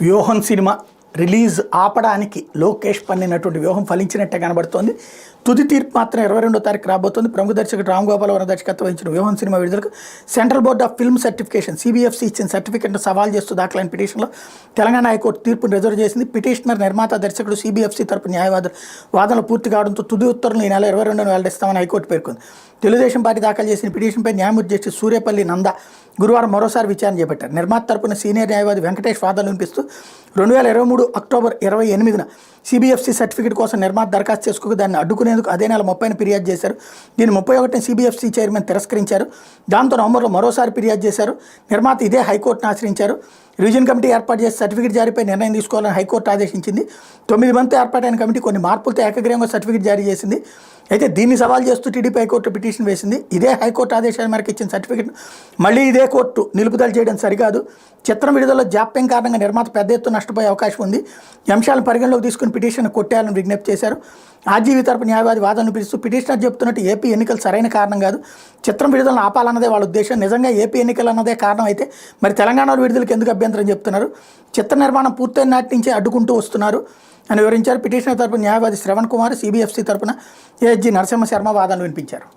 వ్యూహం cinema release ఆపడానికి లోకేష్ పన్నినటువంటి వ్యూహం ఫలించినట్టే కనబడుతోంది. తుది తీర్పు మాత్రం 22వ తారీఖు రాబోతోంది. ప్రముఖ దర్శకుడు రామ్ గోపాల్ వర్మ దర్శకత్వం వహించిన వ్యూహం సినిమా విడుదలకు central board of film certification CBFC ఇచ్చిన సర్టిఫికేట్ను సవాల్ చేస్తూ దాఖలైన పిటిషన్లో తెలంగాణ హైకోర్టు తీర్పును రిజర్వ్ చేసింది. పిటిషనర్, నిర్మాత, దర్శకుడు, CBFC తరపు న్యాయవాదులు వాదనలు పూర్తి కావడంతో తుది ఉత్తర్వులు ఈ నెల 22న వెల్లడిస్తామని హైకోర్టు పేర్కొంది. తెలుగుదేశం పార్టీ దాఖలు చేసిన పిటిషన్పై న్యాయమూర్తి జస్టిస్ సూర్యపల్లి నంద గురువారం మరోసారి విచారణ చేపట్టారు. నిర్మాత తరపున సీనియర్ న్యాయవాది వెంకటేష్ వాదనలు వినిపిస్తూ 2023 అక్టోబర్ 28న CBFC సర్టిఫికేట్ కోసం నిర్మాత దరఖాస్తు చేసుకోక దాన్ని అడ్డుకునేందుకు అదే నెల 30న ఫిర్యాదు చేశారు. దీన్ని 31న CBFC చైర్మన్ తిరస్కరించారు. దాంతో నవంబర్లో మరోసారి ఫిర్యాదు చేశారు. నిర్మాత ఇదే హైకోర్టును ఆశ్రయించారు. రివిజన్ కమిటీ ఏర్పాటు చేసి సర్టిఫికేట్ జారీపై నిర్ణయం తీసుకోవాలని హైకోర్టు ఆదేశించింది. 9 మందితో ఏర్పాటైన కమిటీ కొన్ని మార్పులతో ఏకగ్రీవంగా సర్టిఫికేట్ జారీ చేసింది. అయితే దీన్ని సవాల్ చేస్తూ టీడీపీ హైకోర్టు పిటిషన్ వేసింది. ఇదే హైకోర్టు ఆదేశాల మేరకు ఇచ్చిన సర్టిఫికేట్ మళ్ళీ ఇదే కోర్టు నిలుపుదల చేయడం సరికాదు. చిత్రం విడుదలలో జాప్యం కారణంగా నిర్మాత పెద్ద ఎత్తున నష్టపోయే అవకాశం ఉంది. ఈ అంశాలను పరిగణలోకి తీసుకుని పిటిషన్ కొట్టేయాలని విజ్ఞప్తి చేశారు. ఆర్జీవీ తరపు న్యాయవాది వాదనలు పిలుస్తూ పిటిషనర్ చెబుతున్నట్టు ఏపీ ఎన్నికలు సరైన కారణం కాదు, చిత్రం విడుదలను ఆపాలన్నదే వాళ్ళ ఉద్దేశం. నిజంగా ఏపీ ఎన్నికలు అన్నదే కారణం అయితే మరి తెలంగాణలో విడుదలకు ఎందుకు అభ్యంతరం చెప్తున్నారు? చిత్ర నిర్మాణం పూర్తయిన నాటి నుంచే అడ్డుకుంటూ వస్తున్నారు అని వివరించారు. పిటిషనర్ తరపు న్యాయవాది శ్రవణ్ కుమార్, CBFC తరపున ASG నరసింహ శర్మ వాదనలు వినిపించారు.